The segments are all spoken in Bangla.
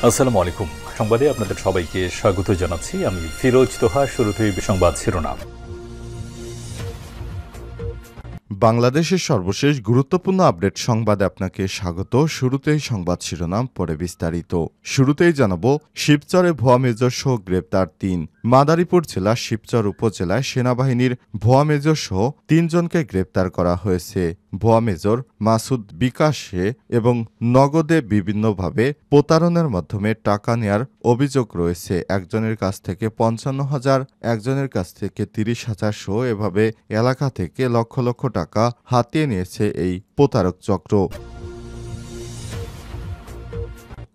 আসসালামু আলাইকুম। সংবাদে আপনাদের সবাইকে স্বাগত জানাচ্ছি। আমি ফিরোজ তোহা। শুরুতেই সংবাদ শিরোনাম। বাংলাদেশের সর্বশেষ গুরুত্বপূর্ণ আপডেট সংবাদে আপনাকে স্বাগত। শুরুতেই সংবাদ শিরোনাম, পরে বিস্তারিত। শুরুতেই জানাবো, শিবচরে ভুয়া মেজর সহ গ্রেপ্তার ৩। মাদারীপুর জেলার শিবচর উপজেলায় সেনাবাহিনীর ভুয়া মেজর সহ ৩ জনকে গ্রেপ্তার করা হয়েছে। ভুয়া মেজর মাসুদ বিকাশে এবং নগদে বিভিন্নভাবে প্রতারণার মাধ্যমে টাকা নেয়ার অভিযোগ রয়েছে। একজনের কাছ থেকে ৫৫,০০০, একজনের কাছ থেকে ৩০,০০০ সহ এভাবে এলাকা থেকে লক্ষ লক্ষ টাকা হাতিয়ে নিয়েছে এই প্রতারক চক্র।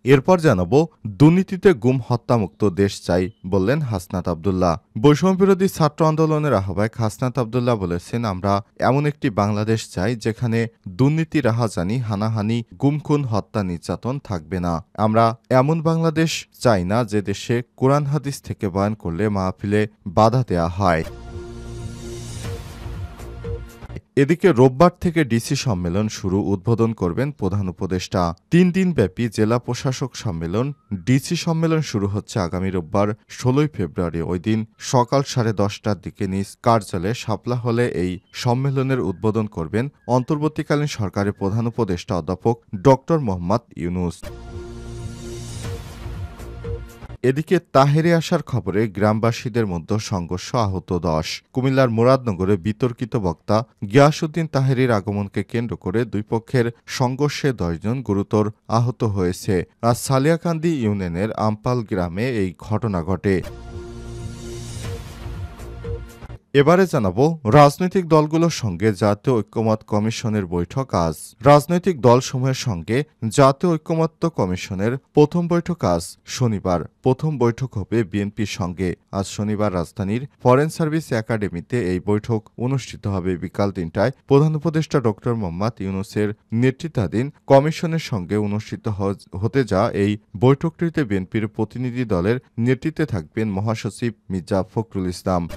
এরপর জানাবো, দুর্নীতিতে গুম হত্যামুক্ত দেশ চাই বললেন হাসনাত আব্দুল্লাহ। বৈষম্যবিরোধী ছাত্র আন্দোলনের আহ্বায়ক হাসনাত আব্দুল্লাহ বলেছেন, আমরা এমন একটি বাংলাদেশ চাই যেখানে দুর্নীতি, রাহাজানি, হানাহানি, গুম-খুন, হত্যা, নির্যাতন থাকবে না। আমরা এমন বাংলাদেশ চাই না যে দেশে কোরআন হাদিস থেকে বয়ান করলে মাহফিলে বাধা দেয়া হয়। এদিকে রোববার থেকে ডিসি সম্মেলন শুরু, উদ্বোধন করবেন প্রধান উপদেষ্টা। ৩ দিনব্যাপী জেলা প্রশাসক সম্মেলন, ডিসি সম্মেলন শুরু হচ্ছে আগামী রোববার ১৬ ফেব্রুয়ারি। ওই দিন সকাল ১০:৩০টার দিকে নিজ কার্যালয়ে শাপলা হলে এই সম্মেলনের উদ্বোধন করবেন অন্তর্বর্তীকালীন সরকারের প্রধান উপদেষ্টা অধ্যাপক ড মোহাম্মদ ইউনূস। এদিকে তাহেরে আসার খবরে গ্রামবাসীদের মধ্যে সংঘর্ষ, আহত ১০। কুমিল্লার মুরাদনগরে বিতর্কিত বক্তা গিয়াসউদ্দিন তাহেরির আগমনকে কেন্দ্র করে দুই পক্ষের সংঘর্ষে ১০ জন গুরুতর আহত হয়েছে। আজ সালিয়াকান্দি ইউনিয়নের আমপাল গ্রামে এই ঘটনা ঘটে। এবারে জানাবো, রাজনৈতিক দলগুলোর সঙ্গে জাতীয় ঐক্যমত কমিশনের বৈঠক আজ। রাজনৈতিক দলসমূহের সঙ্গে জাতীয় ঐক্যমত্য কমিশনের প্রথম বৈঠক আজ শনিবার। প্রথম বৈঠক হবে বিএনপির সঙ্গে। আজ শনিবার রাজধানীর ফরেন সার্ভিস একাডেমিতে এই বৈঠক অনুষ্ঠিত হবে বিকাল ৩টায়। প্রধান উপদেষ্টা ড মোহাম্মদ ইউনূসের নেতৃত্বাধীন কমিশনের সঙ্গে অনুষ্ঠিত হতে যা এই বৈঠকটিতে বিএনপির প্রতিনিধি দলের নেতৃত্বে থাকবেন মহাসচিব মির্জা ফখরুল ইসলাম।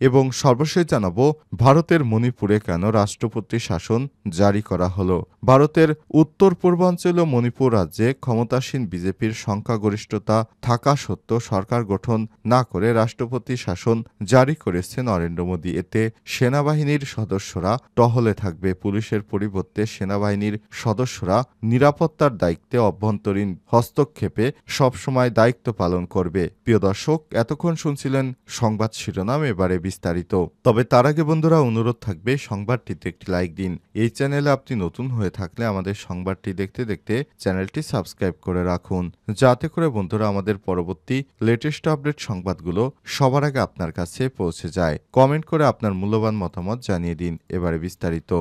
এবং সর্বশেষ জানাবো, ভারতের মণিপুরে কেন রাষ্ট্রপতি শাসন জারি করা হলো। ভারতের উত্তর পূর্বাঞ্চলীয় মণিপুর রাজ্যে ক্ষমতাসীন বিজেপির সংখ্যাগরিষ্ঠতা থাকা সত্ত্বেও সরকার গঠন না করে রাষ্ট্রপতি শাসন জারি করেছে নরেন্দ্র মোদী। এতে সেনাবাহিনীর সদস্যরা টহলে থাকবে। পুলিশের পরিবর্তে সেনাবাহিনীর সদস্যরা নিরাপত্তার দায়িত্বে অভ্যন্তরীণ হস্তক্ষেপে সবসময় দায়িত্ব পালন করবে। প্রিয় দর্শক, এতক্ষণ শুনছিলেন সংবাদ শিরোনাম, এবারে বিস্তারিত। তবে তার আগে বন্ধুরা, অনুরোধ থাকবে সংবাদটিতে একটি লাইক দিন। এই চ্যানেলে আপনি নতুন হয়ে থাকলে আমাদের সংবাদটি দেখতে দেখতে চ্যানেলটি সাবস্ক্রাইব করে রাখুন, যাতে করে বন্ধুরা আমাদের পরবর্তী লেটেস্ট আপডেট সংবাদগুলো সবার আগে আপনার কাছে পৌঁছে যায়। কমেন্ট করে আপনার মূল্যবান মতামত জানিয়ে দিন। এবারে বিস্তারিত।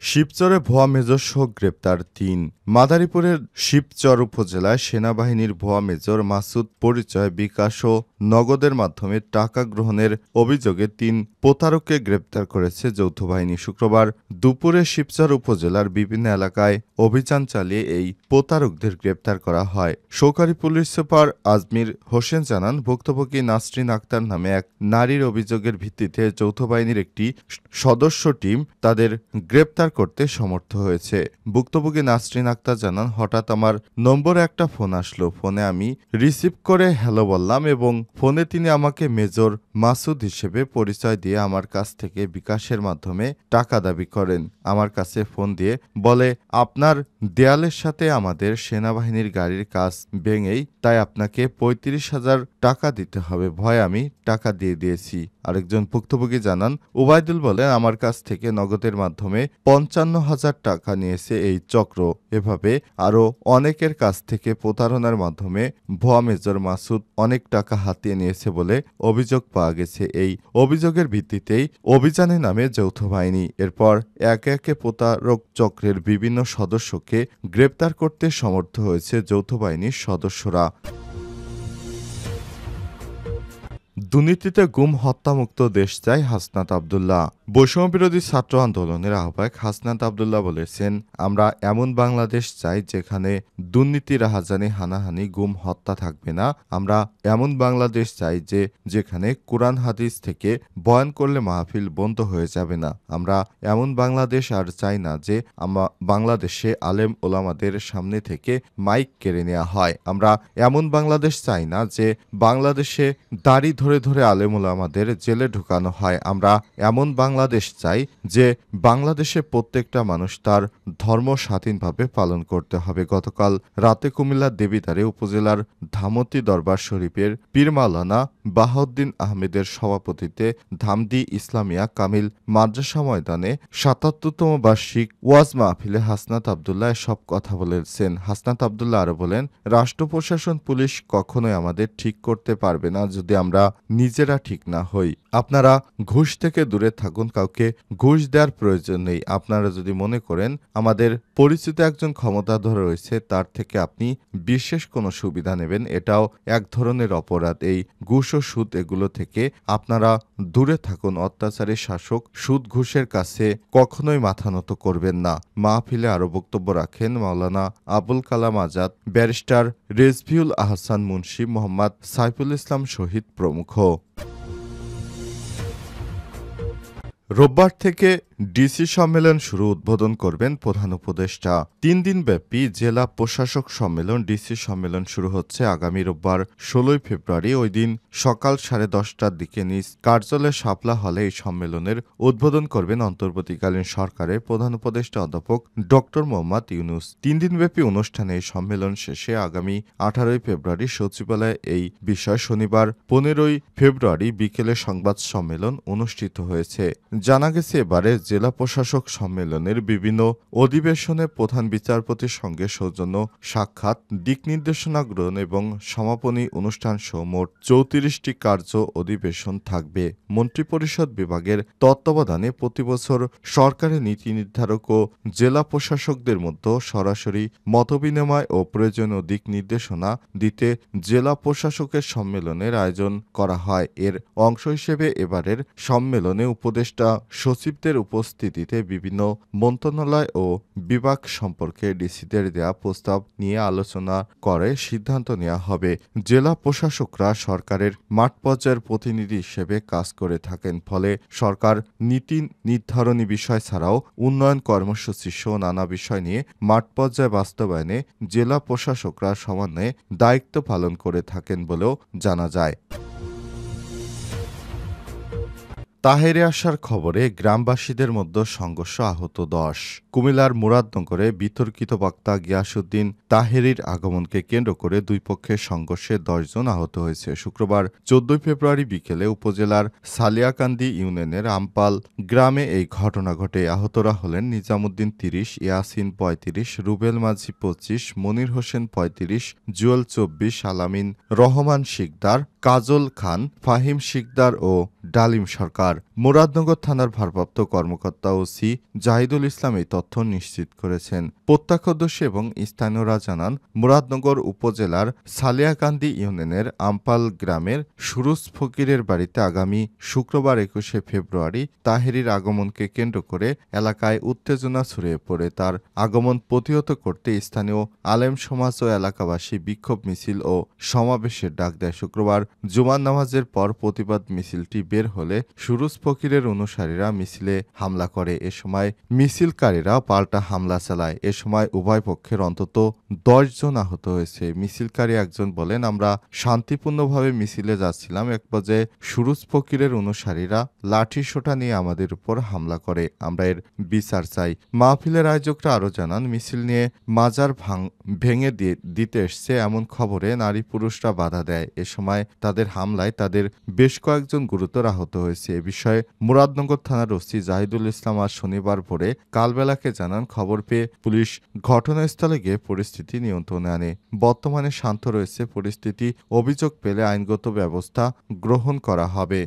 শিবচরে ভুয়া মেজর সহ গ্রেপ্তার ৩। মাদারীপুরের শিবচর উপজেলায় সেনাবাহিনীর ভুয়া মেজর মাসুদ পরিচয় বিকাশ ও নগদের মাধ্যমে টাকা গ্রহণের অভিযোগে ৩ প্রতারককে গ্রেপ্তার করেছে যৌথ বাহিনী। শুক্রবার দুপুরে শিবচর উপজেলার বিভিন্ন এলাকায় অভিযান চালিয়ে এই প্রতারকদের গ্রেপ্তার করা হয়। সহকারী পুলিশ সুপার আজমির হোসেন জানান, ভুক্তভোগী নাসরিন আক্তার নামে এক নারীর অভিযোগের ভিত্তিতে যৌথ বাহিনীর একটি সদস্য টিম তাদের গ্রেপ্তার করতে সমর্থ হয়েছে। ভুক্তভোগী নাসরিন আক্তার জানান, হঠাৎ আমার নম্বরে একটা ফোন আসলো। ফোনে আমি রিসিভ করে হ্যালো বললাম এবং ফোনে তিনি আমাকে মেজর মাসুদ হিসেবে পরিচয় দিয়ে আমার কাছ থেকে বিকাশের মাধ্যমে টাকা দাবি করেন। আমার কাছে ফোন দিয়ে বলে, আপনার দেয়ালের সাথে আমাদের সেনাবাহিনীর গাড়ির কাজ ভেঙেই তাই আপনাকে ৩৫,০০০ টাকা দিতে হবে। ভয় আমি টাকা দিয়ে দিয়েছি। আরেকজন ভুক্তভোগী জানান, ওবায়দুল বলেন, আমার কাছ থেকে নগদের মাধ্যমে ৫৫,০০০ টাকা নিয়েছে এই চক্র। এভাবে আরও অনেকের কাছ থেকে প্রতারণার মাধ্যমে ভুয়া মেজর মাসুদ অনেক টাকা হাতিয়ে নিয়েছে বলে অভিযোগ পাওয়া গেছে। এই অভিযোগের ভিত্তিতেই অভিযানে নামে যৌথ বাহিনী। এরপর একে একে প্রতারক চক্রের বিভিন্ন সদস্যকে গ্রেপ্তার করতে সমর্থ হয়েছে যৌথ বাহিনীর সদস্যরা। দুর্নীতিতে গুম হত্যামুক্ত দেশ চাই হাসনাত আব্দুল্লাহ। বৈষম্যবিরোধী ছাত্র আন্দোলনের আহ্বায়ক হাসনাত আব্দুল্লাহ বলেছেন, আমরা এমন বাংলাদেশ চাই যেখানে দুর্নীতি, রাহাজানি, হানাহানি, গুম, হত্যা থাকবে না। আমরা এমন বাংলাদেশ চাই যেখানে কোরআন হাদিস থেকে বয়ান করলে মাহফিল বন্ধ হয়ে যাবে না। আমরা এমন বাংলাদেশ আর চাই না যে বাংলাদেশে আলেম ওলামাদের সামনে থেকে মাইক কেড়ে নেওয়া হয়। আমরা এমন বাংলাদেশ চাই না যে বাংলাদেশে দাড়ি ধরে ধরে আলেম ওলামাদের জেলে ঢুকানো হয়। আমরা এমন বাংলাদেশ চাই যে বাংলাদেশে প্রত্যেকটা মানুষ তার ধর্ম স্বাধীনভাবে পালন করতে হবে। গতকাল রাতে কুমিল্লার দেবিদ্বারে উপজেলার ধামতি দরবার শরীফের পীর মাওলানা বাহাউদ্দিন আহমেদের সভাপতিত্বে ধামদি ইসলামিয়া কামিল মাদ্রাসা ময়দানে ৭৭তম বার্ষিক ওয়াজ মাহফিলে হাসনাত আব্দুল্লাহ এসব কথা বলেছেন। হাসনাত আব্দুল্লাহ আরও বলেন, রাষ্ট্র প্রশাসন, পুলিশ কখনোই আমাদের ঠিক করতে পারবে না যদি আমরা নিজেরা ঠিক না হই। আপনারা ঘুষ থেকে দূরে থাকুন, কাউকে ঘুষ দেওয়ার প্রয়োজন নেই। আপনারা যদি মনে করেন আমাদের পরিচিত একজন ক্ষমতাধর রয়েছে, তার থেকে আপনি বিশেষ কোনো সুবিধা নেবেন, এটাও এক ধরনের অপরাধ। এই ঘুষ ও সুদ এগুলো থেকে আপনারা দূরে থাকুন। অত্যাচারী শাসক সুদ ঘুষের কাছে কখনোই মাথা নত করবেন না। মাহফিলে আরও বক্তব্য রাখেন মাওলানা আবুল কালাম আজাদ, ব্যারিস্টার রেজভিউল আহসান মুন্সি, মোহাম্মদ সাইফুল ইসলাম শহীদ প্রমুখ। রোববার থেকে ডিসি সম্মেলন শুরু, উদ্বোধন করবেন প্রধান উপদেষ্টা। ৩ দিনব্যাপী জেলা প্রশাসক সম্মেলন ডিসি সম্মেলন শুরু হচ্ছে আগামী রোববার ১৬ ফেব্রুয়ারি। ওই দিন সকাল ১০:৩০টার দিকে নিজ কার্যালয় শাপলা হলে এই সম্মেলনের উদ্বোধন করবেন অন্তর্বর্তীকালীন সরকারের প্রধান উপদেষ্টা অধ্যাপক ড মোহাম্মদ ইউনূস। ৩ দিনব্যাপী অনুষ্ঠানে এই সম্মেলন শেষে আগামী ১৮ ফেব্রুয়ারি সচিবালয়ে এই বিষয়ে শনিবার ১৫ ফেব্রুয়ারি বিকেলে সংবাদ সম্মেলন অনুষ্ঠিত হয়েছে। জানা গেছে, এবারে জেলা প্রশাসক সম্মেলনের বিভিন্ন অধিবেশনে প্রধান বিচারপতির সঙ্গে সৌজন্য সাক্ষাৎ, দিক নির্দেশনা গ্রহণ এবং সমাপনী অনুষ্ঠান সহ মোট ৩৪টি কার্য অধিবেশন থাকবে। মন্ত্রিপরিষদ বিভাগের তত্ত্বাবধানে প্রতিবছর সরকারি নীতি নির্ধারক ও জেলা প্রশাসকদের মধ্যে সরাসরি মতবিনিময় ও প্রয়োজনীয় দিক নির্দেশনা দিতে জেলা প্রশাসকের সম্মেলনের আয়োজন করা হয়। এর অংশ হিসেবে এবারের সম্মেলনে উপদেষ্টা সচিবদের উপস্থিতিতে বিভিন্ন মন্ত্রণালয় ও বিভাগ সম্পর্কে ডিসিদের দেয়া প্রস্তাব নিয়ে আলোচনা করে সিদ্ধান্ত নেওয়া হবে। জেলা প্রশাসকরা সরকারের মাঠ পর্যায়ের প্রতিনিধি হিসেবে কাজ করে থাকেন, ফলে সরকার নীতি নির্ধারণী বিষয় ছাড়াও উন্নয়ন কর্মসূচি সহ নানা বিষয় নিয়ে মাঠ পর্যায়ে বাস্তবায়নে জেলা প্রশাসকরা সমন্বয়ে দায়িত্ব পালন করে থাকেন বলেও জানা যায়। তাহেরে আসার খবরে গ্রামবাসীদের মধ্যে সংঘর্ষ, আহত ১০। কুমিল্লার মুরাদনগরে বিতর্কিত বক্তা গিয়াসউদ্দিন তাহেরীর আগমনকে কেন্দ্র করে দুই পক্ষের সংঘর্ষে ১০ জন আহত হয়েছে। শুক্রবার ১৪ ফেব্রুয়ারি বিকেলে উপজেলার সালিয়াকান্দি ইউনিয়নের আমপাল গ্রামে এই ঘটনা ঘটে। আহতরা হলেন নিজামুদ্দিন ৩০, ইয়াসিন ৩৫, রুবেল মাঝি ২৫, মনির হোসেন ৩৫, জুয়েল ২৪, আলামিন রহমান শিকদার, কাজল খান, ফাহিম শিকদার ও ডালিম সরকার। মুরাদনগর থানার ভারপ্রাপ্ত কর্মকর্তা ওসি জাহিদুল ইসলাম এই তথ্য নিশ্চিত করেছেন। প্রত্যক্ষদর্শী এবং স্থানীয়রা জানান, মুরাদনগর উপজেলার সালিয়াকান্দি ইউনিয়নের আমপাল গ্রামের সুরুজ ফকিরের বাড়িতে আগামী শুক্রবার ২১ ফেব্রুয়ারি তাহেরীর আগমনকে কেন্দ্র করে এলাকায় উত্তেজনা ছড়িয়ে পড়ে। তার আগমন প্রতিহত করতে স্থানীয় আলেম সমাজ ও এলাকাবাসী বিক্ষোভ মিছিল ও সমাবেশের ডাক দেয়। শুক্রবার জুমার নামাজের পর প্রতিবাদ মিছিলটি বের হলে সুরুজ ফকিরের অনুসারীরা মিছিলে হামলা করে। এ সময় মিছিলকারীরা পাল্টা হামলা চালায়। এ সময় উভয় পক্ষের অন্তত ১০ জন আহত হয়েছে। মিছিলকারী একজন বলেন, আমরা শান্তিপূর্ণভাবে মিছিলে যাচ্ছিলাম, এক পর্যায়ে সুরুজ ফকিরের অনুসারীরা লাঠি সোঁটা নিয়ে আমাদের উপর হামলা করে। আমরা এর বিচার চাই। মাহফিলের আয়োজকরা আরও জানান, মিছিল নিয়ে মাজার ভেঙে দিতে এসছে এমন খবরে নারী পুরুষরা বাধা দেয়। এ সময় তাদের হামলায় তাদের বেশ কয়েকজন গুরুতর আহত হয়েছে। এ বিষয়ে মুরাদনগর থানার ওসি জাহিদুল ইসলাম আজ শনিবার ভোরে কালবেলাকে জানান, খবর পেয়ে পুলিশ ঘটনাস্থলে গিয়ে পরিস্থিতি নিয়ন্ত্রণে আনে। বর্তমানে শান্ত রয়েছে পরিস্থিতি। অভিযোগ পেলে আইনগত ব্যবস্থা গ্রহণ করা হবে।